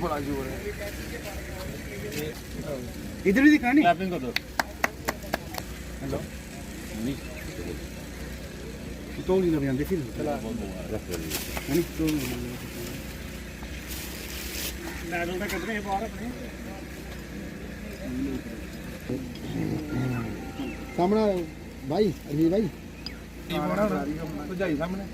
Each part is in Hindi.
बड़ा जोर है। इधर भी दिखानी क्लैपिंग कर दो। हेलो तो नहीं लग जाते फिर चला नहीं तो मैडल का कितने हैं बाहर अपने सामने भाई अली भाई तो जाइए सामने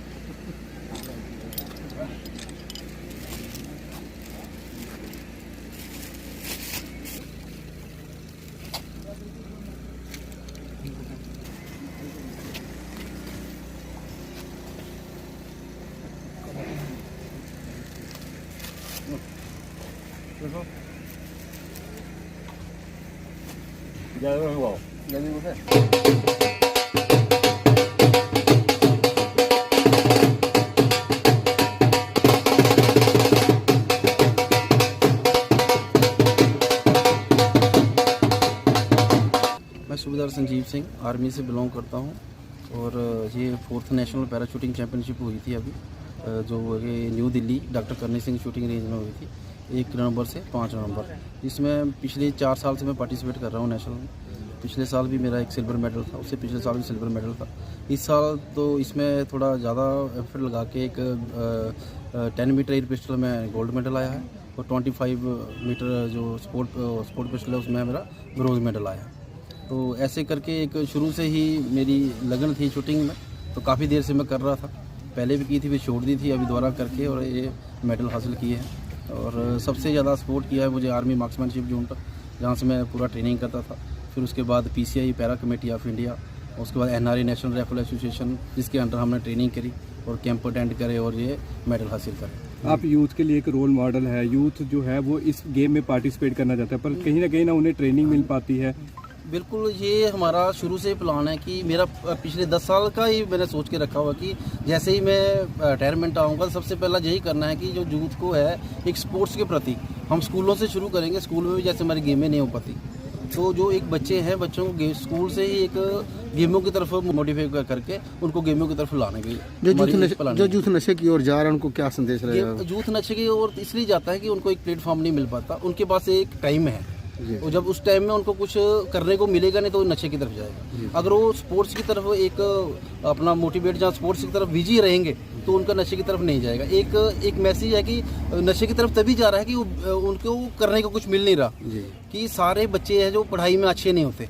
ज़्यादा हुआ जल्दी उठे मैं सूबेदार संजीव सिंह आर्मी से बिलोंग करता हूं और ये 4th नेशनल पैराशूटिंग चैंपियनशिप हुई थी अभी जो ये न्यू दिल्ली डॉक्टर करनी सिंह शूटिंग रेंज में हुई थी 1 नवंबर से 5 नवंबर। इसमें पिछले 4 साल से मैं पार्टिसिपेट कर रहा हूँ नेशनल में। पिछले साल भी मेरा एक सिल्वर मेडल था, उससे पिछले साल भी सिल्वर मेडल था। इस साल तो इसमें थोड़ा ज़्यादा एफर्ट लगा के एक 10 मीटर एयर पिस्टल में गोल्ड मेडल आया है और 25 मीटर जो स्पोर्ट पिस्टल है उसमें मेरा ब्रोंज मेडल आया है। तो ऐसे करके एक शुरू से ही मेरी लगन थी शूटिंग में, तो काफ़ी देर से मैं कर रहा था। पहले भी की थी, फिर छोड़ दी थी, अभी दोबारा करके और ये मेडल हासिल किए हैं। और सबसे ज़्यादा सपोर्ट किया है मुझे आर्मी मार्क्समैनशिप जोन तक, जहाँ से मैं पूरा ट्रेनिंग करता था। फिर उसके बाद PCI para committee of India, उसके बाद NRA नेशनल राइफल एसोसिएशन, जिसके अंडर हमने ट्रेनिंग करी और कैंप अटेंड करे और ये मेडल हासिल करें। आप यूथ के लिए एक रोल मॉडल है। यूथ जो है वो इस गेम में पार्टिसिपेट करना चाहता है, पर कहीं ना उन्हें ट्रेनिंग मिल पाती है। बिल्कुल, ये हमारा शुरू से प्लान है कि मेरा पिछले 10 साल का ही मैंने सोच के रखा हुआ कि जैसे ही मैं रिटायरमेंट आऊँगा सबसे पहला यही करना है कि जो यूथ को है एक स्पोर्ट्स के प्रति हम स्कूलों से शुरू करेंगे। स्कूल में भी जैसे हमारी गेमें नहीं हो पाती, तो जो एक बच्चे हैं बच्चों को स्कूल से ही एक गेमों की तरफ मोटिवेट करके उनको गेमों की तरफ लाने की जो यूथ नशे की ओर जा रहा है उनको क्या संदेश रहेगा? यूथ नशे की ओर इसलिए जाता है कि उनको एक प्लेटफॉर्म नहीं मिल पाता, उनके पास एक टाइम है और जब उस टाइम में उनको कुछ करने को मिलेगा नहीं तो वो नशे की तरफ जाएगा। अगर वो स्पोर्ट्स की तरफ एक अपना मोटिवेट जहाँ स्पोर्ट्स की तरफ बिजी रहेंगे तो उनका नशे की तरफ नहीं जाएगा। एक मैसेज है कि नशे की तरफ तभी जा रहा है कि उनको करने को कुछ मिल नहीं रहा। कि सारे बच्चे हैं जो पढ़ाई में अच्छे नहीं होते,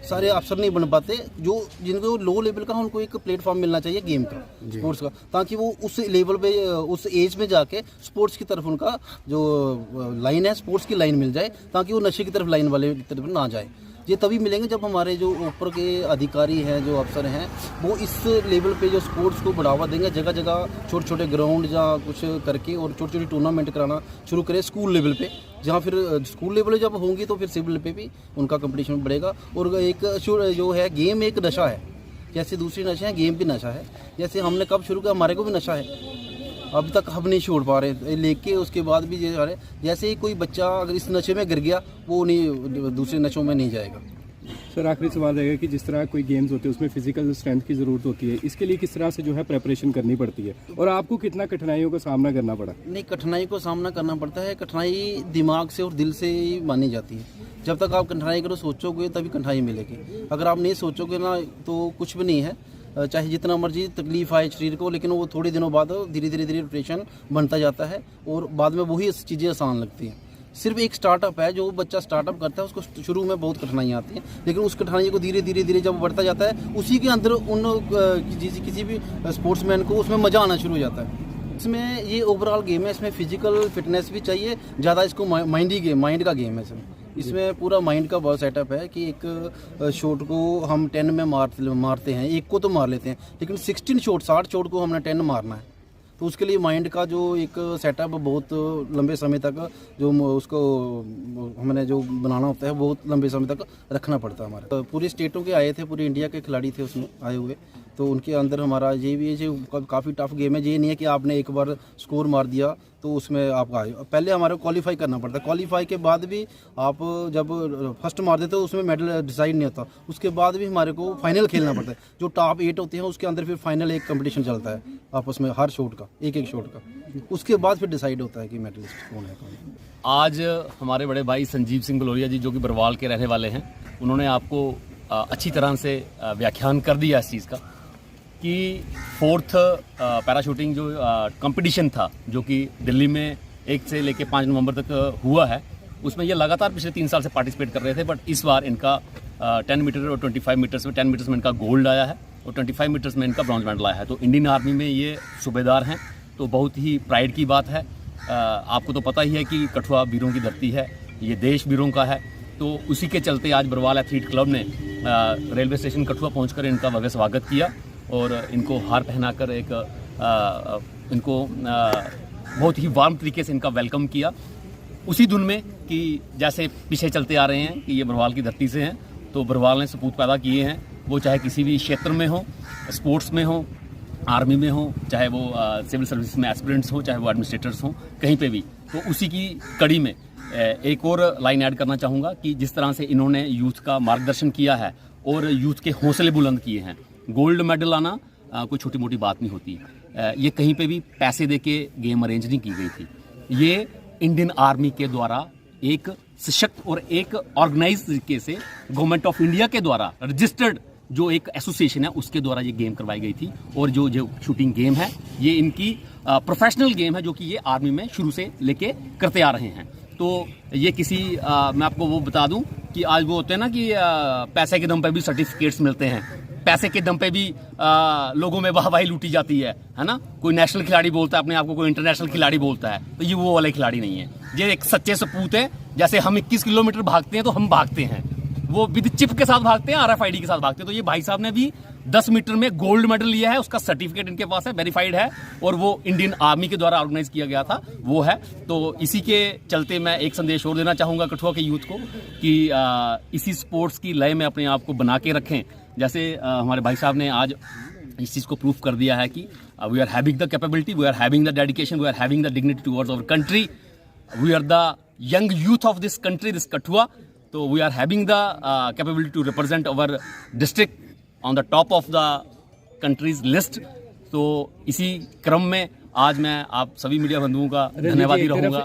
सारे अफसर नहीं बन पाते, जो जिनको लो लेवल का उनको एक प्लेटफॉर्म मिलना चाहिए गेम का, स्पोर्ट्स का, ताकि वो उस लेवल पे उस एज में जाके स्पोर्ट्स की तरफ उनका जो लाइन है स्पोर्ट्स की लाइन मिल जाए, ताकि वो नशे की तरफ लाइन वाले तरफ ना जाए। ये तभी मिलेंगे जब हमारे जो ऊपर के अधिकारी हैं, जो अफसर हैं, वो इस लेवल पे जो स्पोर्ट्स को बढ़ावा देंगे। जगह जगह छोटे छोटे ग्राउंड या कुछ करके और छोटी छोटी टूर्नामेंट कराना शुरू करें स्कूल लेवल पे, जहाँ फिर स्कूल लेवल जब होंगी तो फिर सिविल पे भी उनका कंपटीशन बढ़ेगा। और एक जो है गेम एक नशा है, जैसे दूसरी नशे हैं गेम भी नशा है। जैसे हमने कब शुरू किया, हमारे को भी नशा है, अब तक हम नहीं छोड़ पा रहे, लेके उसके बाद भी जैसे ही कोई बच्चा अगर इस नशे में गिर गया वो नहीं दूसरे नशों में नहीं जाएगा। सर आखिरी सवाल रहेगा कि जिस तरह कोई गेम्स होते हैं उसमें फिजिकल स्ट्रेंथ की ज़रूरत होती है, इसके लिए किस तरह से जो है प्रिपरेशन करनी पड़ती है और आपको कितना कठिनाइयों का सामना करना पड़ा? नहीं, कठिनाई को सामना करना पड़ता है। कठिनाई दिमाग से और दिल से ही मानी जाती है। जब तक आप कठिनाई करो सोचोगे तभी कठिनाई मिलेगी। अगर आप नहीं सोचोगे ना तो कुछ भी नहीं है, चाहे जितना मर्जी तकलीफ आए शरीर को, लेकिन वो थोड़े दिनों बाद धीरे धीरे प्रिपरेशन बनता जाता है और बाद में वही चीज़ें आसान लगती हैं। सिर्फ एक स्टार्टअप है, जो बच्चा स्टार्टअप करता है उसको शुरू में बहुत कठिनाइयाँ आती हैं, लेकिन उस कठिनाई को धीरे धीरे जब बढ़ता जाता है उसी के अंदर किसी भी स्पोर्ट्समैन को उसमें मज़ा आना शुरू हो जाता है। इसमें ये ओवरऑल गेम है, इसमें फिजिकल फिटनेस भी चाहिए ज़्यादा, इसको माइंड का गेम है। इसमें पूरा माइंड का बहुत सेटअप है कि एक शॉट को हम 10 में मारते हैं, एक को तो मार लेते हैं, लेकिन 16 शॉट 60 शॉट को हमने 10 मारना है। तो उसके लिए माइंड का जो एक सेटअप बहुत लंबे समय तक जो उसको हमने जो बनाना होता है बहुत लंबे समय तक रखना पड़ता है। हमारे पूरे स्टेटों के आए थे, पूरे इंडिया के खिलाड़ी थे उसमें आए हुए, तो उनके अंदर हमारा ये भी काफ़ी टफ गेम है। ये नहीं है कि आपने एक बार स्कोर मार दिया तो उसमें आप आए। पहले हमारे को क्वालिफाई करना पड़ता है, क्वालिफाई के बाद भी आप जब फर्स्ट मार देते हो उसमें मेडल डिसाइड नहीं होता, उसके बाद भी हमारे को फाइनल खेलना पड़ता है। जो टॉप 8 होते हैं उसके अंदर फिर फाइनल एक कंपटीशन चलता है आपस में, हर शॉट का एक शॉट का, उसके बाद फिर डिसाइड होता है कि मेडलिस्ट कौन है कौन। आज हमारे बड़े भाई संजीव सिंह बलोरिया जी, जो कि बरवाल के रहने वाले हैं, उन्होंने आपको अच्छी तरह से व्याख्यान कर दिया इस चीज़ का कि 4th पैराशूटिंग जो कंपटीशन था, जो कि दिल्ली में 1 से लेकर 5 नवंबर तक हुआ है, उसमें ये लगातार पिछले 3 साल से पार्टिसिपेट कर रहे थे। बट इस बार इनका 10 मीटर और 25 मीटर्स में 10 मीटर्स में इनका गोल्ड आया है और 25 मीटर्स में इनका ब्रॉन्ज मेडल आया है। तो इंडियन आर्मी में ये सूबेदार हैं, तो बहुत ही प्राइड की बात है। आपको तो पता ही है कि कठुआ वीरों की धरती है, ये देश वीरों का है। तो उसी के चलते आज बरवाल एथलीट क्लब ने रेलवे स्टेशन कठुआ पहुंचकर इनका भव्य स्वागत किया और इनको हार पहनाकर इनको बहुत ही वार्म तरीके से इनका वेलकम किया, उसी धुन में कि जैसे पीछे चलते आ रहे हैं कि ये बरवाल की धरती से हैं। तो बरवाल ने सपूत पैदा किए हैं, वो चाहे किसी भी क्षेत्र में हो, स्पोर्ट्स में हो, आर्मी में हो, चाहे वो सिविल सर्विस में एस्पिरेंट्स हो, चाहे वो एडमिनिस्ट्रेटर्स हों, कहीं पे भी। तो उसी की कड़ी में एक और लाइन ऐड करना चाहूँगा कि जिस तरह से इन्होंने यूथ का मार्गदर्शन किया है और यूथ के हौसले बुलंद किए हैं। गोल्ड मेडल आना कोई छोटी मोटी बात नहीं होती। ये कहीं पे भी पैसे दे के गेम अरेंज नहीं की गई थी। ये इंडियन आर्मी के द्वारा एक सशक्त और एक ऑर्गेनाइज तरीके से गवर्नमेंट ऑफ इंडिया के द्वारा रजिस्टर्ड जो एक एसोसिएशन है उसके द्वारा ये गेम करवाई गई थी। और जो शूटिंग गेम है ये इनकी प्रोफेशनल गेम है, जो कि ये आर्मी में शुरू से लेके करते आ रहे हैं। तो ये किसी मैं आपको वो बता दूं कि आज वो होते हैं ना कि पैसे के दम पे भी सर्टिफिकेट्स मिलते हैं, पैसे के दम पे भी लोगों में वाहवाही लूटी जाती है ना। कोई नेशनल खिलाड़ी बोलता है अपने आप को, कोई इंटरनेशनल खिलाड़ी बोलता है, तो ये वो वाले खिलाड़ी नहीं है। ये एक सच्चे सपूत है। जैसे हम 21 किलोमीटर भागते हैं तो हम भागते हैं, वो विद चिप के साथ भागते हैं, RFID के साथ भागते हैं। तो ये भाई साहब ने भी 10 मीटर में गोल्ड मेडल लिया है, उसका सर्टिफिकेट इनके पास है, वेरीफाइड है, और वो इंडियन आर्मी के द्वारा ऑर्गेनाइज किया गया था, वो है। तो इसी के चलते मैं एक संदेश और देना चाहूँगा कठुआ के यूथ को कि इसी स्पोर्ट्स की लय में अपने आप को बना के रखें। जैसे हमारे भाई साहब ने आज इस चीज़ को प्रूफ कर दिया है कि we are having the capability, we are having the dedication, we are having the dignity towards our country, we are the young youth of this country, this Kathua. तो we are having the capability to represent our district on the top of the countries list. तो इसी क्रम में आज मैं आप सभी मीडिया बंधुओं का धन्यवादी रहूँगा।